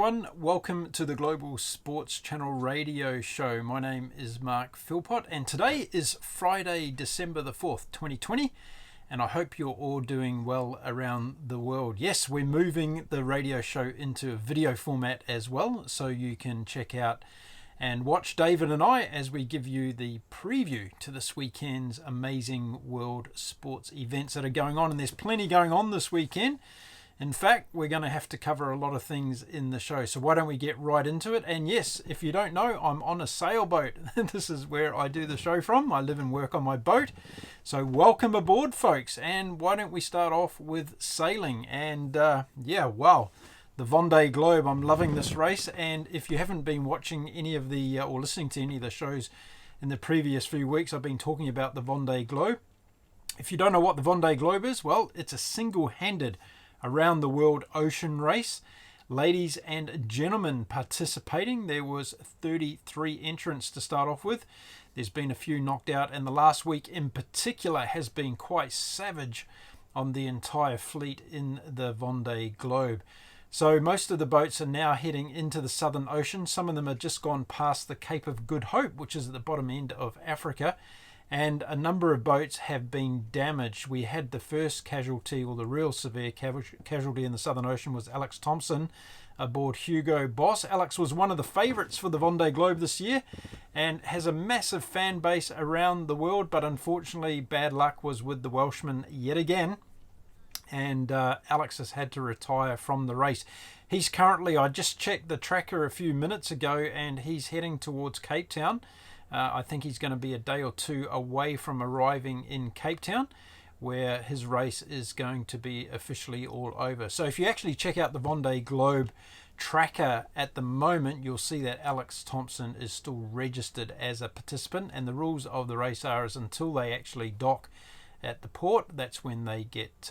everyone. Welcome to the Global Sports Channel radio show. My name is Mark Philpott and today is Friday, December the 4th, 2020, and I hope you're all doing well around the world. Yes, we're moving the radio show into a video format as well, so you can check out and watch David and I as we give you the preview to this weekend's amazing world sports events that are going on, and there's plenty going on this weekend. In fact, we're going to have to cover a lot of things in the show, so why don't we get right into it? And yes, if you don't know, I'm on a sailboat. This is where I do the show from. I live and work on my boat. So welcome aboard, folks. And why don't we start off with sailing? And wow, the Vendee Globe. I'm loving this race. And if you haven't been watching any of the, or listening to any of the shows in the previous few weeks, I've been talking about the Vendee Globe. If you don't know what the Vendee Globe is, well, it's a single-handed around the world ocean race. Ladies and gentlemen participating. There was 33 entrants to start off with. There's been a few knocked out, and the last week in particular has been quite savage on the entire fleet in the Vendee Globe. So most of the boats are now heading into the Southern Ocean. Some of them have just gone past the Cape of Good Hope, which is at the bottom end of Africa, and a number of boats have been damaged. We had the first casualty, or the real severe casualty in the Southern Ocean, was Alex Thompson aboard Hugo Boss. Alex was one of the favourites for the Vendee Globe this year and has a massive fan base around the world, but unfortunately bad luck was with the Welshman yet again, and Alex has had to retire from the race. He's currently, I just checked the tracker a few minutes ago, and he's heading towards Cape Town. I think he's going to be a day or two away from arriving in Cape Town, where his race is going to be officially all over. So if you actually check out the Vendee Globe tracker at the moment, you'll see that Alex Thompson is still registered as a participant, and the rules of the race are is until they actually dock at the port, that's when they get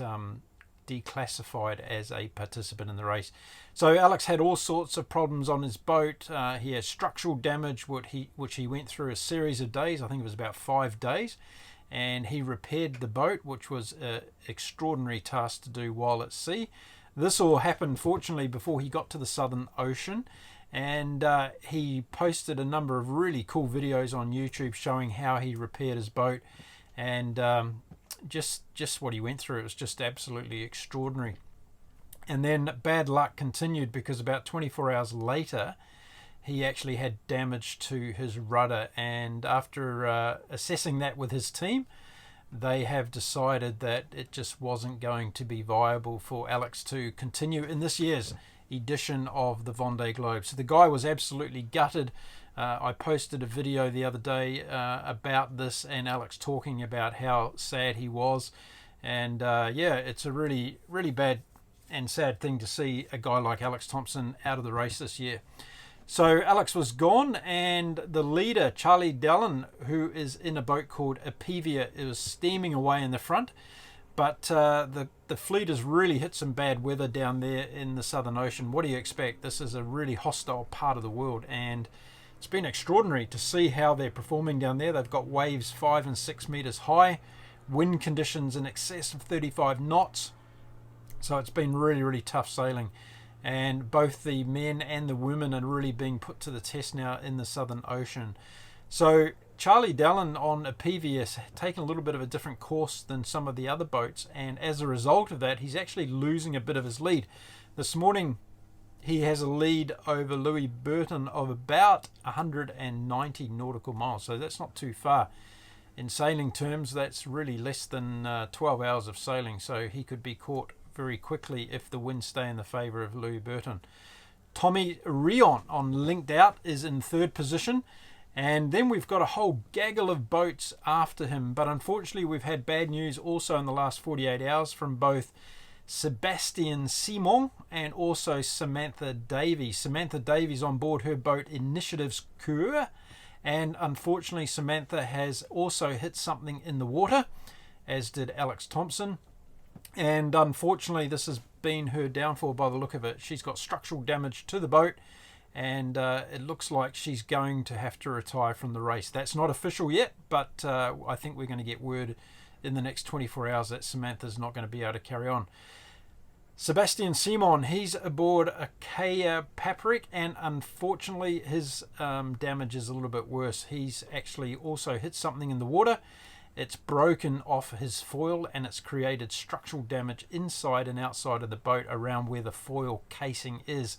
declassified as a participant in the race. So Alex had all sorts of problems on his boat. He has structural damage, which he went through a series of days. I think it was about 5 days, and he repaired the boat, which was an extraordinary task to do while at sea. This all happened, fortunately, before he got to the Southern Ocean, and he posted a number of really cool videos on YouTube showing how he repaired his boat, and just what he went through. It was just absolutely extraordinary. And then bad luck continued, because about 24 hours later he actually had damage to his rudder, and after assessing that with his team, they have decided that it just wasn't going to be viable for Alex to continue in this year's edition of the Vendee Globe. So the guy was absolutely gutted. I posted a video the other day about this, and Alex talking about how sad he was, and it's a really, really bad and sad thing to see a guy like Alex Thompson out of the race this year. So Alex was gone, and the leader, Charlie Dallin, who is in a boat called Apivia, is steaming away in the front, but the fleet has really hit some bad weather down there in the Southern Ocean. What do you expect? This is a really hostile part of the world, and it's been extraordinary to see how they're performing down there. They've got waves 5 and 6 meters high, wind conditions in excess of 35 knots. So it's been really, really tough sailing. And both the men and the women are really being put to the test now in the Southern Ocean. So Charlie Dallin on Apivia has taken a little bit of a different course than some of the other boats. And as a result of that, he's actually losing a bit of his lead. This morning, he has a lead over Louis Burton of about 190 nautical miles. So that's not too far. In sailing terms, that's really less than 12 hours of sailing. So he could be caught very quickly if the winds stay in the favour of Louis Burton. Tommy Rion on Linked Out is in third position. And then we've got a whole gaggle of boats after him. But unfortunately, we've had bad news also in the last 48 hours from both Sebastian Simon and also Samantha Davies. Samantha Davies on board her boat Initiative's Coureur, and unfortunately Samantha has also hit something in the water, as did Alex Thompson, and unfortunately this has been her downfall by the look of it. She's got structural damage to the boat, and it looks like she's going to have to retire from the race. That's not official yet, but I think we're going to get word in the next 24 hours that Samantha's not going to be able to carry on. Sebastian Simon, he's aboard a Kea Paprick, and unfortunately his damage is a little bit worse. He's actually also hit something in the water. It's broken off his foil and it's created structural damage inside and outside of the boat around where the foil casing is.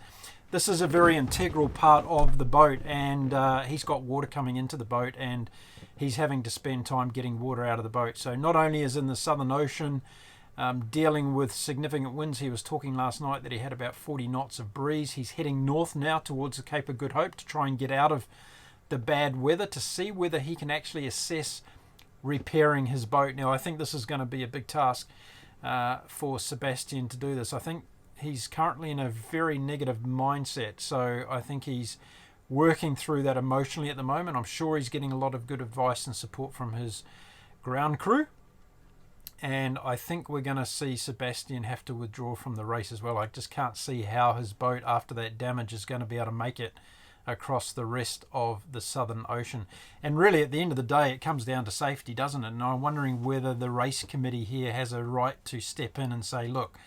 This is a very integral part of the boat, and he's got water coming into the boat and he's having to spend time getting water out of the boat. So not only is in the Southern Ocean dealing with significant winds, he was talking last night that he had about 40 knots of breeze. He's heading north now towards the Cape of Good Hope to try and get out of the bad weather to see whether he can actually assess repairing his boat. Now, I think this is going to be a big task for Sebastian to do this. I think he's currently in a very negative mindset, so I think he's working through that emotionally at the moment. I'm sure he's getting a lot of good advice and support from his ground crew, and I think we're going to see Sebastian have to withdraw from the race as well. I just can't see how his boat, after that damage, is going to be able to make it across the rest of the Southern Ocean. And really, at the end of the day, it comes down to safety, doesn't it? And I'm wondering whether the race committee here has a right to step in and say, look,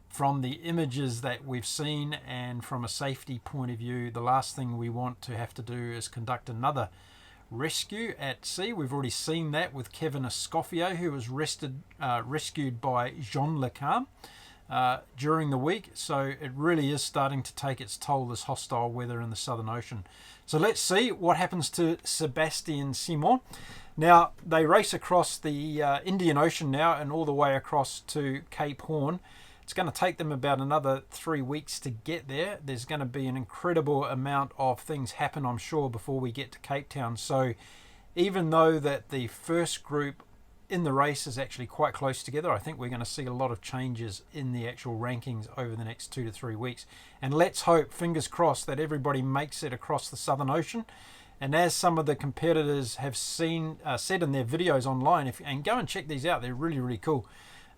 from the images that we've seen and from a safety point of view, the last thing we want to have to do is conduct another rescue at sea. We've already seen that with Kevin Escoffier, who was rescued by Jean Le Cam during the week. So it really is starting to take its toll, this hostile weather in the Southern Ocean. So let's see what happens to Sebastian Simon. Now, they race across the Indian Ocean now and all the way across to Cape Horn. It's going to take them about another 3 weeks to get there. There's going to be an incredible amount of things happen, I'm sure, before we get to Cape Town. So even though that the first group in the race is actually quite close together, I think we're going to see a lot of changes in the actual rankings over the next 2 to 3 weeks. And let's hope, fingers crossed, that everybody makes it across the Southern Ocean. And as some of the competitors have said in their videos online, and go and check these out, they're really, really cool.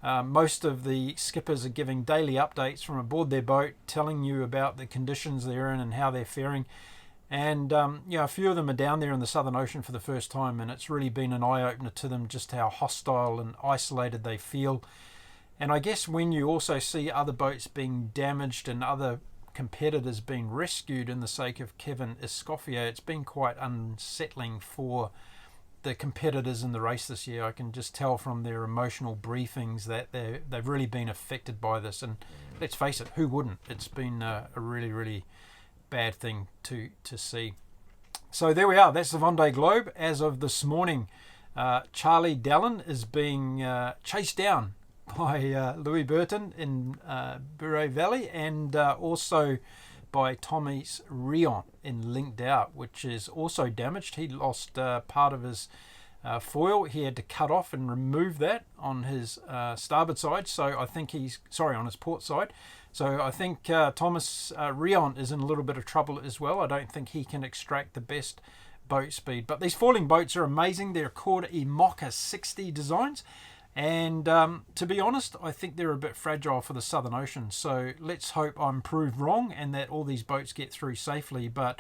Most of the skippers are giving daily updates from aboard their boat, telling you about the conditions they're in and how they're faring. And a few of them are down there in the Southern Ocean for the first time, and it's really been an eye-opener to them just how hostile and isolated they feel. And I guess when you also see other boats being damaged and other competitors being rescued in the sake of Kevin Escoffier, it's been quite unsettling for the competitors in the race this year. I can just tell from their emotional briefings that they've really been affected by this. And let's face it, who wouldn't? It's been a really, really bad thing to see. So there we are. That's the Vendee Globe as of this morning. Charlie Dallin is being chased down by Louis Burton in Bureau Valley, and also by Thomas Rion in Linked, which is also damaged. He lost part of his foil. He had to cut off and remove that on his starboard side. So I think on his port side. So I think Thomas Rion is in a little bit of trouble as well. I don't think he can extract the best boat speed. But these falling boats are amazing. They're called IMOCA 60 designs. And to be honest, I think they're a bit fragile for the Southern Ocean. So let's hope I'm proved wrong and that all these boats get through safely. But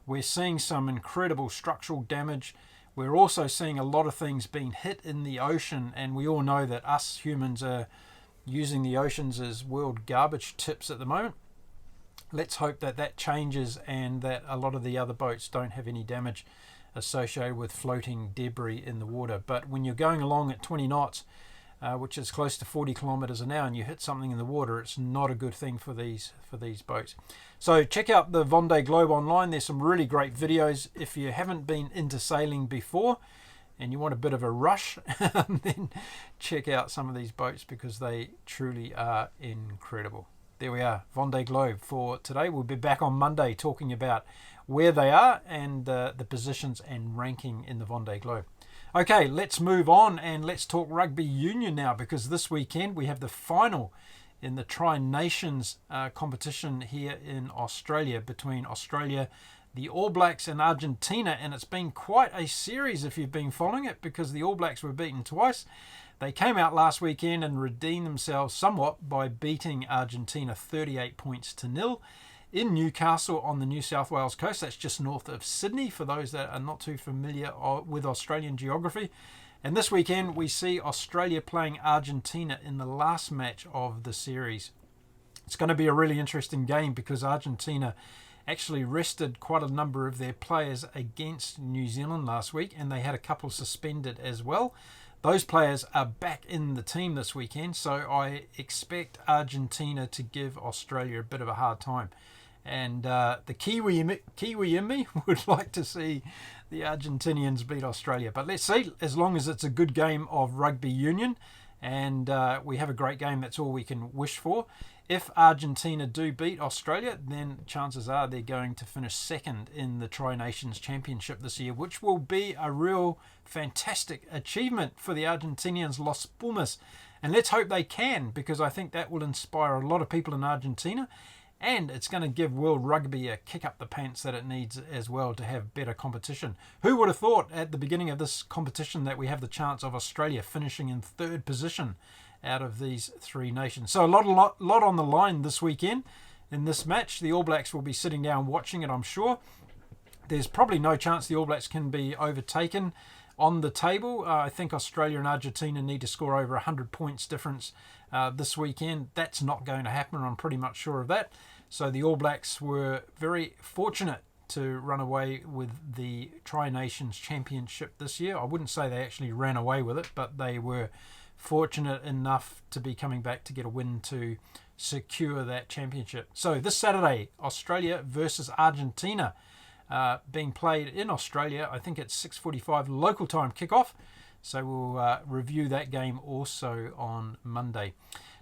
we're seeing some incredible structural damage. We're also seeing a lot of things being hit in the ocean. And we all know that us humans are using the oceans as world garbage tips at the moment. Let's hope that that changes and that a lot of the other boats don't have any damage associated with floating debris in the water. But when you're going along at 20 knots, which is close to 40 kilometers an hour, and you hit something in the water, it's not a good thing for these boats. So check out the Vendee Globe online. There's some really great videos. If you haven't been into sailing before and you want a bit of a rush, then check out some of these boats because they truly are incredible. There we are, Vendee Globe for today. We'll be back on Monday talking about where they are and the positions and ranking in the Vendee Globe. Okay, let's move on and let's talk Rugby Union now, because this weekend we have the final in the Tri-Nations competition here in Australia between Australia, the All Blacks and Argentina, and it's been quite a series if you've been following it, because the All Blacks were beaten twice. They came out last weekend and redeemed themselves somewhat by beating Argentina 38 points to 0 in Newcastle on the New South Wales coast. That's just north of Sydney, for those that are not too familiar with Australian geography. And this weekend we see Australia playing Argentina in the last match of the series. It's going to be a really interesting game because Argentina actually rested quite a number of their players against New Zealand last week, and they had a couple suspended as well. Those players are back in the team this weekend, so I expect Argentina to give Australia a bit of a hard time. And the Kiwi in me would like to see the Argentinians beat Australia. But let's see, as long as it's a good game of rugby union and we have a great game, that's all we can wish for. If Argentina do beat Australia, then chances are they're going to finish second in the Tri-Nations Championship this year, which will be a real fantastic achievement for the Argentinians Los Pumas. And let's hope they can, because I think that will inspire a lot of people in Argentina. And it's going to give World Rugby a kick up the pants that it needs as well to have better competition. Who would have thought at the beginning of this competition that we have the chance of Australia finishing in third position out of these three nations? So a lot on the line this weekend in this match. The All Blacks will be sitting down watching it, I'm sure. There's probably no chance the All Blacks can be overtaken on the table. I think Australia and Argentina need to score over 100 points difference this weekend. That's not going to happen, I'm pretty much sure of that. So the All Blacks were very fortunate to run away with the Tri-Nations Championship this year. I wouldn't say they actually ran away with it, but they were fortunate enough to be coming back to get a win to secure that championship. So this Saturday, Australia versus Argentina, being played in Australia. I think it's 6:45 local time kickoff. So we'll review that game also on Monday.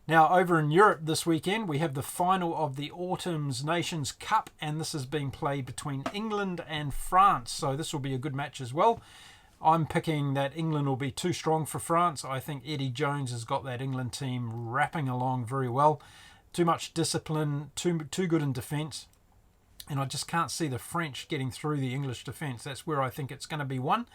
Now, over in Europe this weekend, we have the final of the Autumn's Nations Cup, and this is being played between England and France. So this will be a good match as well. I'm picking that England will be too strong for France. I think Eddie Jones has got that England team wrapping along very well. Too much discipline, too good in defence. And I just can't see the French getting through the English defence. That's where I think it's going to be won.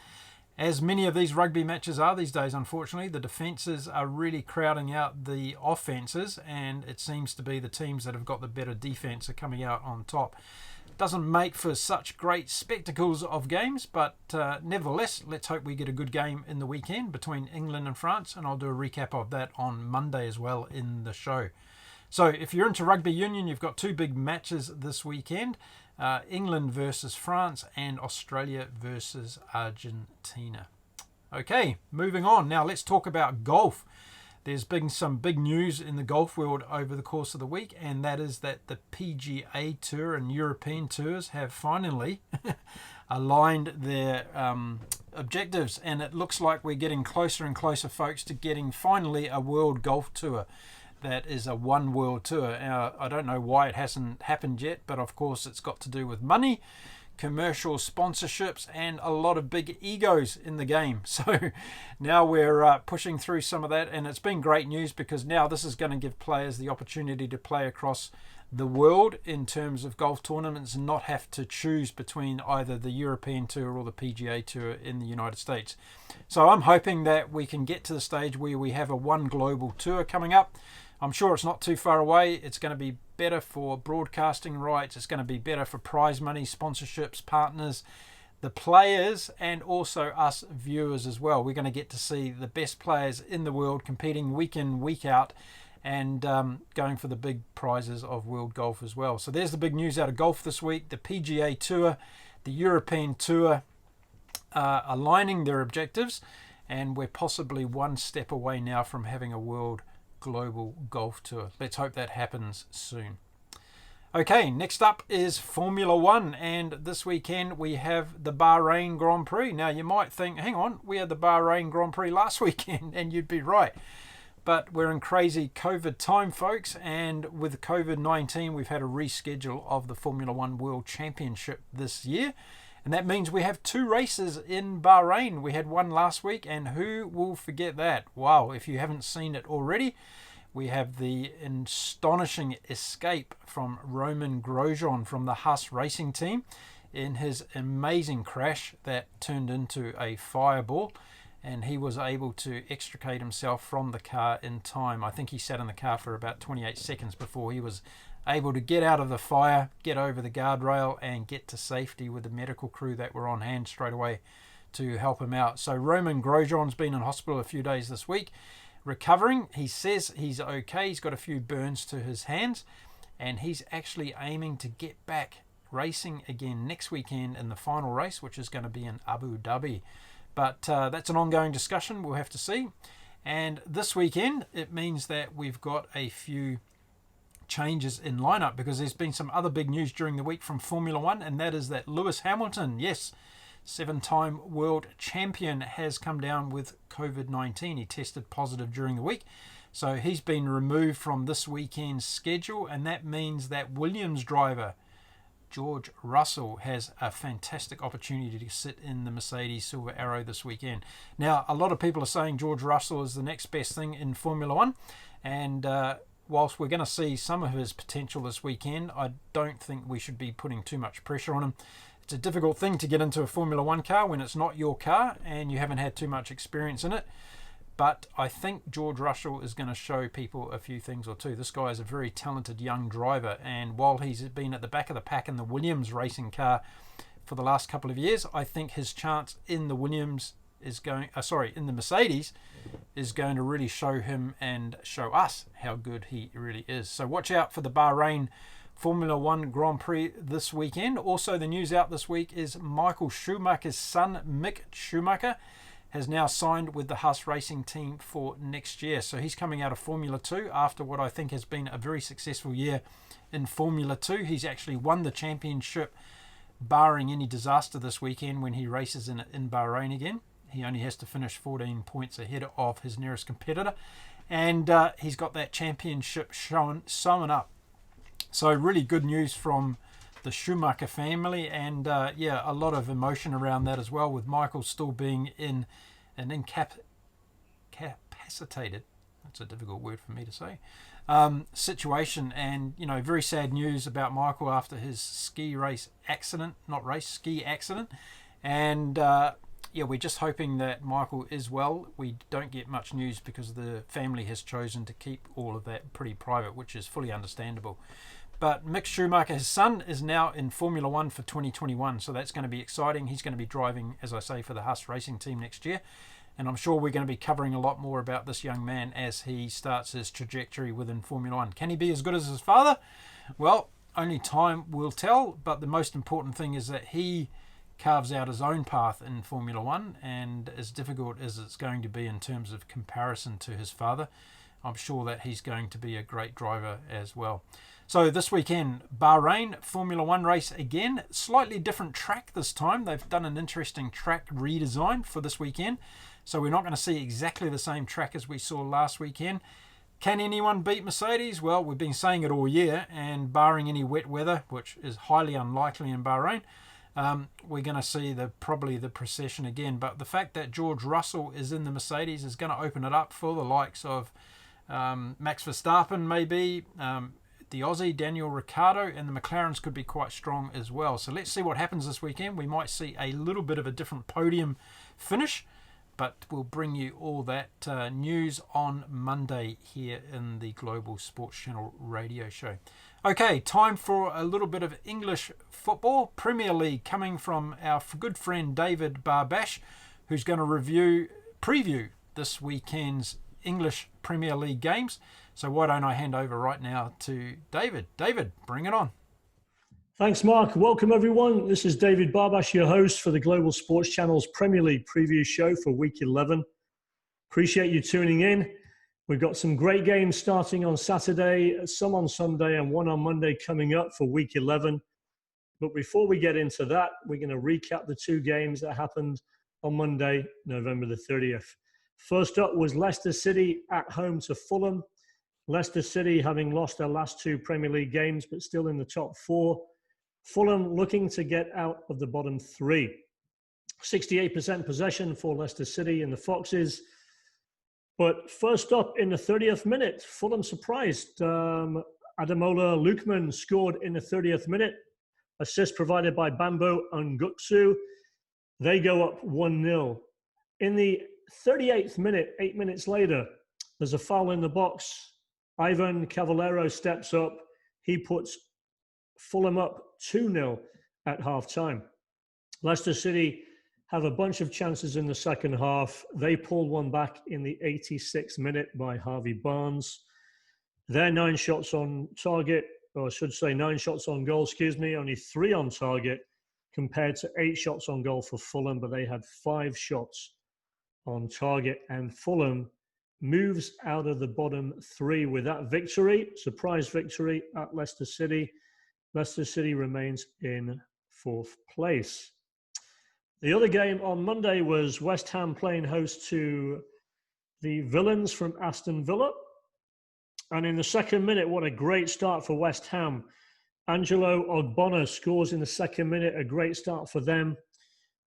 As many of these rugby matches are these days, unfortunately, the defences are really crowding out the offences, and it seems to be the teams that have got the better defence are coming out on top. Doesn't make for such great spectacles of games, but nevertheless, let's hope we get a good game in the weekend between England and France, and I'll do a recap of that on Monday as well in the show. So if you're into rugby union, you've got two big matches this weekend. England versus France and Australia versus Argentina. Okay, moving on. Now let's talk about golf. There's been some big news in the golf world over the course of the week, and that is that the PGA Tour and European Tours have finally aligned their objectives, and it looks like we're getting closer and closer, folks, to getting finally a World Golf Tour. That is a one world tour. I don't know why it hasn't happened yet, but of course it's got to do with money, commercial sponsorships, and a lot of big egos in the game. So now we're pushing through some of that, and it's been great news because now this is going to give players the opportunity to play across the world in terms of golf tournaments and not have to choose between either the European Tour or the PGA Tour in the United States. So I'm hoping that we can get to the stage where we have a one global tour coming up. I'm sure it's not too far away. It's going to be better for broadcasting rights. It's going to be better for prize money, sponsorships, partners, the players, and also us viewers as well. We're going to get to see the best players in the world competing week in, week out, and going for the big prizes of world golf as well. So there's the big news out of golf this week. The PGA Tour, the European Tour aligning their objectives, and we're possibly one step away now from having a world global golf tour. Let's hope that happens soon. Okay, next up is Formula One, and this weekend we have the Bahrain Grand Prix. Now you might think, hang on, we had the Bahrain Grand Prix last weekend, and you'd be right. But we're in crazy COVID time, folks, and with COVID-19 we've had a reschedule of the Formula One World Championship this year. And that means we have two races in Bahrain. We had one last week, and who will forget that? Wow, if you haven't seen it already, we have the astonishing escape from Roman Grosjean from the Haas racing team in his amazing crash that turned into a fireball, and he was able to extricate himself from the car in time. I think he sat in the car for about 28 seconds before he was able to get out of the fire, get over the guardrail, and get to safety with the medical crew that were on hand straight away to help him out. So Roman Grosjean's been in hospital a few days this week. recovering. He says he's okay. He's got a few burns to his hands, and he's actually aiming to get back racing again next weekend in the final race, which is going to be in Abu Dhabi. But that's an ongoing discussion. We'll have to see. And this weekend, it means that we've got a few changes in lineup, because there's been some other big news during the week from Formula One, and that is that Lewis Hamilton, yes, 7-time world champion, has come down with COVID-19. He tested positive during the week. So he's been removed from this weekend's schedule, and that means that Williams driver George Russell has a fantastic opportunity to sit in the Mercedes Silver Arrow this weekend. Now, a lot of people are saying George Russell is the next best thing in Formula One, and whilst we're going to see some of his potential this weekend, I don't think we should be putting too much pressure on him. It's a difficult thing to get into a Formula One car when it's not your car and you haven't had too much experience in it. But I think George Russell is going to show people a few things or two. This guy is a very talented young driver, and while he's been at the back of the pack in the Williams racing car for the last couple of years, I think his chance in the in the Mercedes is going to really show him and show us how good he really is. So watch out for the Bahrain Formula One Grand Prix this weekend. Also, the news out this week is Michael Schumacher's son, Mick Schumacher, has now signed with the Haas racing team for next year. So he's coming out of Formula 2 after what I think has been a very successful year in Formula 2. He's actually won the championship, barring any disaster this weekend when he races in Bahrain again. He only has to finish 14 points ahead of his nearest competitor. And he's got that championship sewn up. So really good news from the Schumacher family, and a lot of emotion around that as well, with Michael still being in an incapacitated, that's a difficult word for me to say, situation. And very sad news about Michael after his ski accident. And we're just hoping that Michael is well. We don't get much news because the family has chosen to keep all of that pretty private, which is fully understandable. But Mick Schumacher, his son, is now in Formula One for 2021, so that's going to be exciting. He's going to be driving, as I say, for the Haas racing team next year, and I'm sure we're going to be covering a lot more about this young man as he starts his trajectory within Formula One. Can he be as good as his father? Well, only time will tell, but the most important thing is that he carves out his own path in Formula One, and as difficult as it's going to be in terms of comparison to his father, I'm sure that he's going to be a great driver as well. So this weekend, Bahrain Formula One race again. Slightly different track this time. They've done an interesting track redesign for this weekend. So we're not going to see exactly the same track as we saw last weekend. Can anyone beat Mercedes? Well, we've been saying it all year, and barring any wet weather, which is highly unlikely in Bahrain, we're going to see probably the procession again. But the fact that George Russell is in the Mercedes is going to open it up for the likes of Max Verstappen, maybe, the Aussie Daniel Ricciardo, and the McLarens could be quite strong as well. So let's see what happens this weekend. We might see a little bit of a different podium finish, but we'll bring you all that news on Monday here in the Global Sports Channel radio show. Okay, time for a little bit of English football. Premier League coming from our good friend David Barbash, who's going to preview this weekend's English Premier League games. So why don't I hand over right now to David. David, bring it on. Thanks, Mark. Welcome, everyone. This is David Barbash, your host for the Global Sports Channel's Premier League preview show for Week 11. Appreciate you tuning in. We've got some great games starting on Saturday, some on Sunday, and one on Monday coming up for Week 11. But before we get into that, we're going to recap the two games that happened on Monday, November the 30th. First up was Leicester City at home to Fulham. Leicester City having lost their last two Premier League games, but still in the top four. Fulham looking to get out of the bottom three. 68% possession for Leicester City in the Foxes. But first up in the 30th minute, Fulham surprised. Ademola Lookman scored in the 30th minute. Assist provided by Bambo Nguksu. They go up 1-0. In the 38th minute, 8 minutes later, there's a foul in the box. Ivan Cavallero steps up. He puts Fulham up 2-0 at half-time. Leicester City have a bunch of chances in the second half. They pulled one back in the 86th minute by Harvey Barnes. Their 9 shots on target, or I should say 9 shots on goal, only 3 on target compared to 8 shots on goal for Fulham, but they had 5 shots on target. And Fulham moves out of the bottom 3 with that victory, surprise victory at Leicester City. Leicester City remains in 4th place. The other game on Monday was West Ham playing host to the Villains from Aston Villa. And in the second minute, what a great start for West Ham. Angelo Ogbonna scores in the second minute, a great start for them.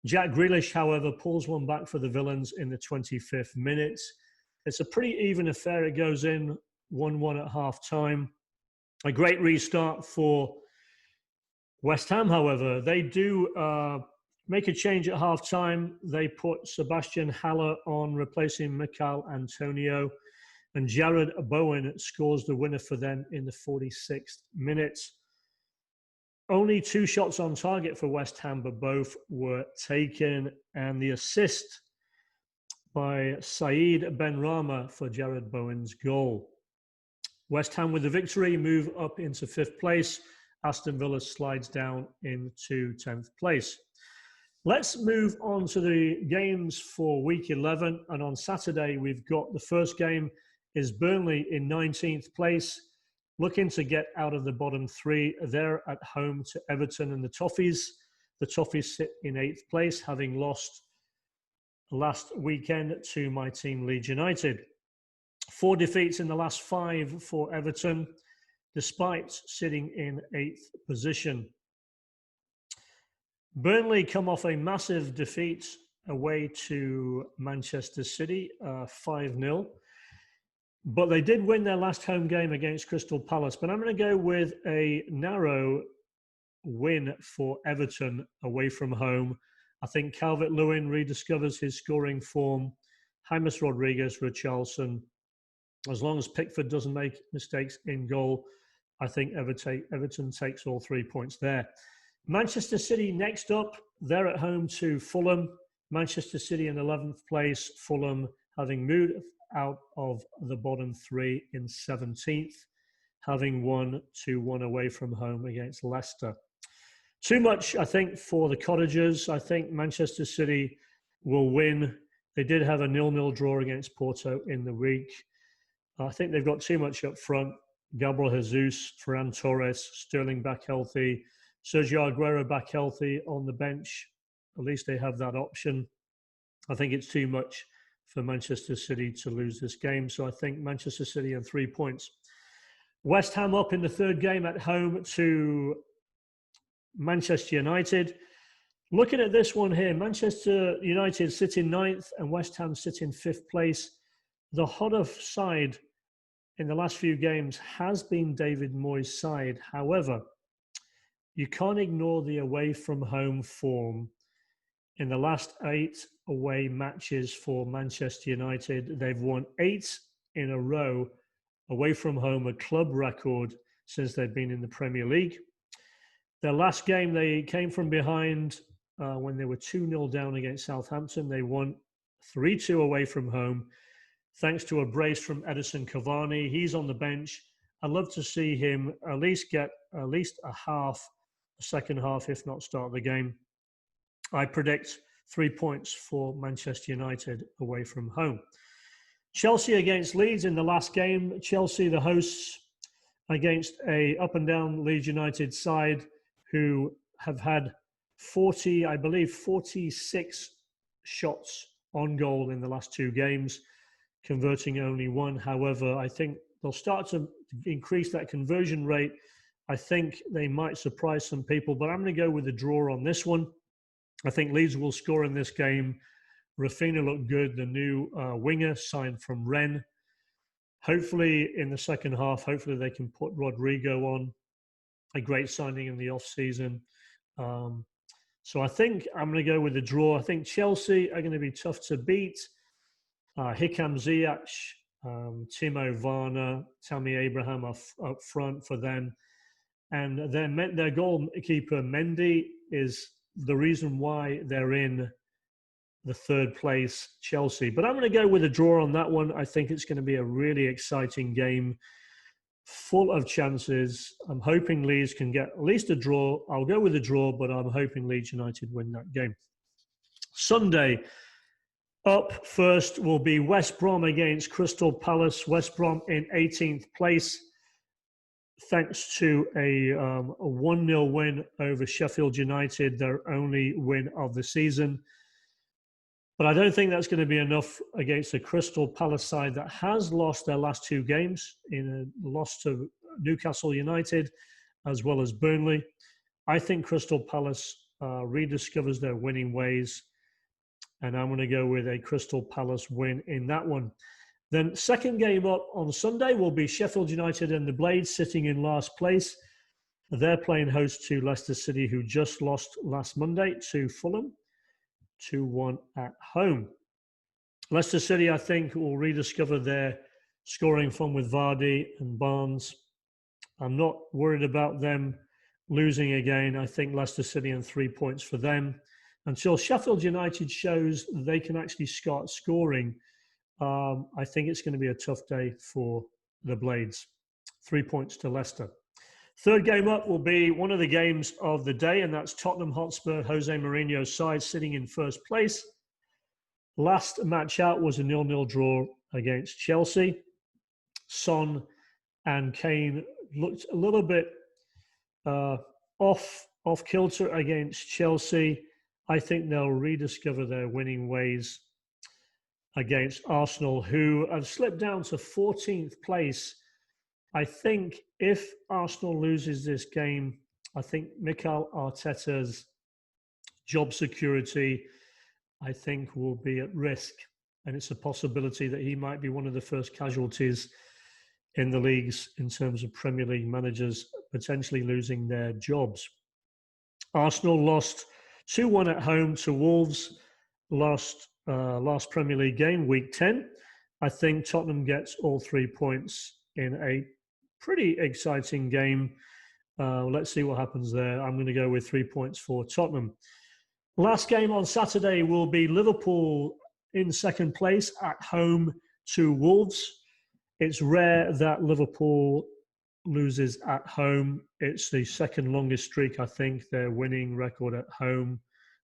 Jack Grealish, however, pulls one back for the Villains in the 25th minute. It's a pretty even affair. It goes in 1-1 at half-time. A great restart for West Ham, however. They do make a change at half-time. They put Sebastian Haller on, replacing Mikel Antonio. And Jared Bowen scores the winner for them in the 46th minute. Only 2 shots on target for West Ham, but both were taken. And the assist by Saeed Benrahma for Jared Bowen's goal. West Ham with the victory move up into 5th place. Aston Villa slides down into 10th place. Let's move on to the games for week 11. And on Saturday, we've got the first game is Burnley in 19th place, looking to get out of the bottom 3. They're at home to Everton and the Toffees. The Toffees sit in 8th place, having lost last weekend to my team, Leeds United. 4 defeats in the last 5 for Everton, despite sitting in 8th position. Burnley come off a massive defeat away to Manchester City, 5-0. But they did win their last home game against Crystal Palace. But I'm going to go with a narrow win for Everton away from home. I think Calvert-Lewin rediscovers his scoring form. James Rodriguez, Richarlison. As long as Pickford doesn't make mistakes in goal, I think Everton takes all 3 points there. Manchester City next up. They're at home to Fulham. Manchester City in 11th place. Fulham having moved out of the bottom 3 in 17th, having won 2-1 away from home against Leicester. Too much, I think, for the Cottagers. I think Manchester City will win. They did have a 0-0 draw against Porto in the week. I think they've got too much up front. Gabriel Jesus, Ferran Torres, Sterling back healthy, Sergio Aguero back healthy on the bench. At least they have that option. I think it's too much for Manchester City to lose this game. So I think Manchester City on 3 points. West Ham up in the third game at home to Manchester United. Looking at this one here, Manchester United sit in 9th and West Ham sit in 5th place. The hotter side in the last few games has been David Moyes' side. However, you can't ignore the away from home form. In the last 8 away matches for Manchester United, they've won 8 in a row away from home, a club record since they've been in the Premier League. Their last game, they came from behind when they were 2-0 down against Southampton. They won 3-2 away from home, thanks to a brace from Edison Cavani. He's on the bench. I'd love to see him at least get at least a second half, if not start the game. I predict 3 points for Manchester United away from home. Chelsea against Leeds in the last game. Chelsea, the hosts, against a up and down Leeds United side who have had 46 shots on goal in the last 2 games, converting only 1. However, I think they'll start to increase that conversion rate. I think they might surprise some people, but I'm going to go with a draw on this one. I think Leeds will score in this game. Rafinha looked good, the new winger signed from Rennes. Hopefully in the second half, hopefully they can put Rodrigo on. A great signing in the off-season. So I think I'm going to go with a draw. I think Chelsea are going to be tough to beat. Hikam Ziyech, Timo Werner, Tammy Abraham up front for them. And their goalkeeper, Mendy, is the reason why they're in the third place Chelsea. But I'm going to go with a draw on that one. I think it's going to be a really exciting game, full of chances. I'm hoping Leeds can get at least a draw. I'll go with a draw, but I'm hoping Leeds United win that game. Sunday, up first will be West Brom against Crystal Palace. West Brom in 18th place, thanks to a 1-0 win over Sheffield United, their only win of the season. But I don't think that's going to be enough against the Crystal Palace side that has lost their last two games, in a loss to Newcastle United as well as Burnley. I think Crystal Palace rediscovers their winning ways, and I'm going to go with a Crystal Palace win in that one. Then second game up on Sunday will be Sheffield United and the Blades sitting in last place. They're playing host to Leicester City, who just lost last Monday to Fulham, 2-1 at home. Leicester City, I think, will rediscover their scoring form with Vendee and Barnes. I'm not worried about them losing again. I think Leicester City and 3 points for them. Until Sheffield United shows they can actually start scoring, I think it's going to be a tough day for the Blades. 3 points to Leicester. Third game up will be one of the games of the day, and that's Tottenham Hotspur, Jose Mourinho's side, sitting in first place. Last match out was a 0-0 draw against Chelsea. Son and Kane looked a little bit off kilter against Chelsea. I think they'll rediscover their winning ways against Arsenal, who have slipped down to 14th place. I think if Arsenal loses this game, I think Mikel Arteta's job security, I think, will be at risk. And it's a possibility that he might be one of the first casualties in the leagues in terms of Premier League managers potentially losing their jobs. Arsenal lost 2-1 at home to Wolves last Premier League game, week 10. I think Tottenham gets all 3 points in a pretty exciting game. Let's see what happens there. I'm going to go with 3 points for Tottenham. Last game on Saturday will be Liverpool in second place at home to Wolves. It's rare that Liverpool loses at home. It's the second longest streak, I think, their winning record at home.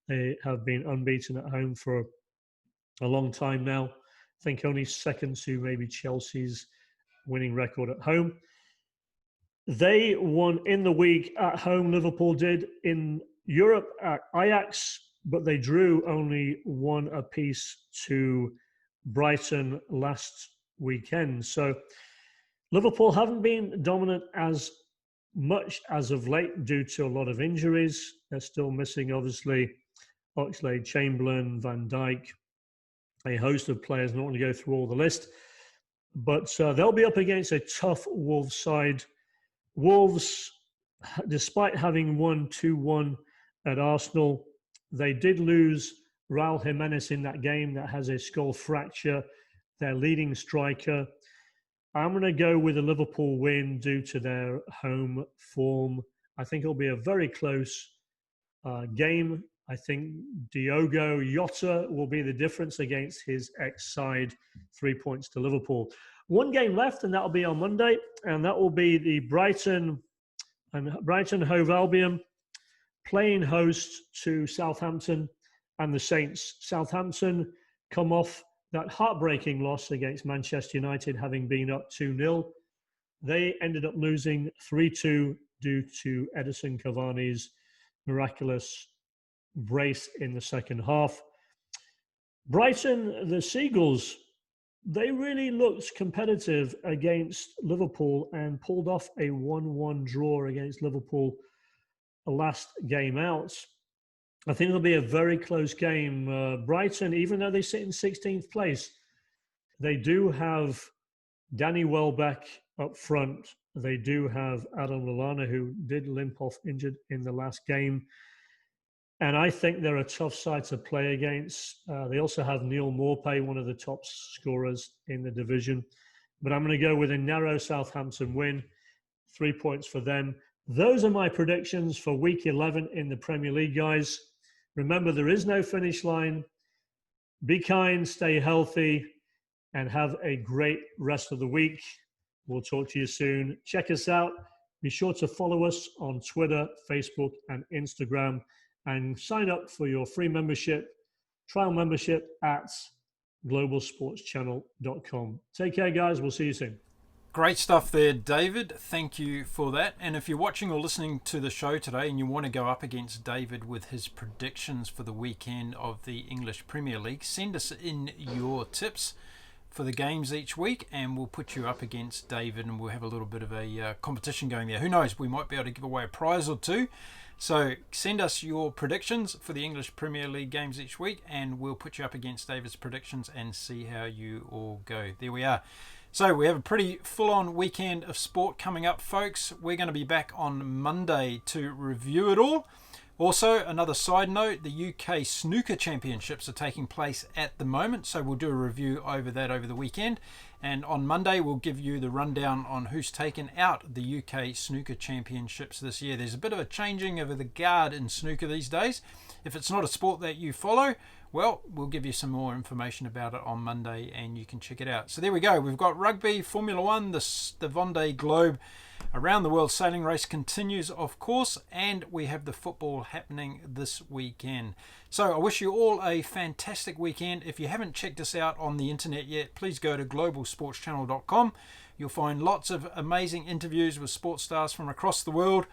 They have been unbeaten at home for a long time now. I think only second to maybe Chelsea's winning record at home. They won in the week at home, Liverpool did, in Europe at Ajax, but they drew only 1 apiece to Brighton last weekend. So Liverpool haven't been dominant as much as of late due to a lot of injuries. They're still missing, obviously, Oxlade-Chamberlain, Van Dijk, a host of players. I don't want to go through all the list. But they'll be up against a tough Wolves side. Wolves, despite having won 2-1 at Arsenal, they did lose Raul Jimenez in that game that has a skull fracture, their leading striker. I'm going to go with a Liverpool win due to their home form. I think it'll be a very close game. I think Diogo Jota will be the difference against his ex-side. 3 points to Liverpool. One game left, and that'll be on Monday, and that will be the Brighton Hove Albion playing host to Southampton and the Saints. Southampton come off that heartbreaking loss against Manchester United, having been up 2-0. They ended up losing 3-2 due to Edison Cavani's miraculous brace in the second half. Brighton, the Seagulls, they really looked competitive against Liverpool and pulled off a 1-1 draw against Liverpool the last game out. I think it'll be a very close game. Brighton, even though they sit in 16th place, they do have Danny Welbeck up front. They do have Adam Lallana, who did limp off injured in the last game. And I think they're a tough side to play against. They also have Neil Maupay, one of the top scorers in the division. But I'm going to go with a narrow Southampton win. 3 points for them. Those are my predictions for week 11 in the Premier League, guys. Remember, there is no finish line. Be kind, stay healthy, and have a great rest of the week. We'll talk to you soon. Check us out. Be sure to follow us on Twitter, Facebook, and Instagram, and sign up for your free membership, trial membership at globalsportschannel.com. Take care, guys. We'll see you soon. Great stuff there, David. Thank you for that. And if you're watching or listening to the show today and you want to go up against David with his predictions for the weekend of the English Premier League, send us in your tips for the games each week and we'll put you up against David and we'll have a little bit of a competition going there. Who knows, we might be able to give away a prize or two. So send us your predictions for the English Premier League games each week and we'll put you up against David's predictions and see how you all go. There we are. So we have a pretty full-on weekend of sport coming up, folks. We're going to be back on Monday to review it all. Also, another side note, the UK Snooker Championships are taking place at the moment, so we'll do a review over that over the weekend. And on Monday, we'll give you the rundown on who's taken out the UK Snooker Championships this year. There's a bit of a changing of the guard in snooker these days. If it's not a sport that you follow, well, we'll give you some more information about it on Monday and you can check it out. So there we go. We've got rugby, Formula One, the Vendee Globe around the world sailing race continues, of course, and we have the football happening this weekend. So I wish you all a fantastic weekend. If you haven't checked us out on the internet yet, please go to globalsportschannel.com. You'll find lots of amazing interviews with sports stars from across the world.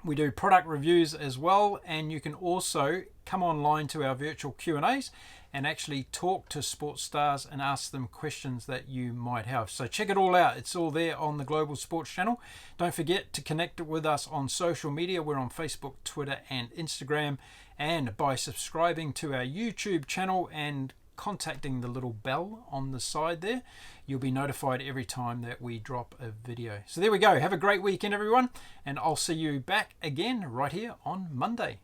We do product reviews as well, and you can also come online to our virtual Q&As and actually talk to sports stars and ask them questions that you might have. So check it all out. It's all there on the Global Sports Channel. Don't forget to connect with us on social media. We're on Facebook, Twitter, and Instagram. And by subscribing to our YouTube channel and contacting the little bell on the side there, you'll be notified every time that we drop a video. So there we go. Have a great weekend, everyone, and I'll see you back again right here on Monday.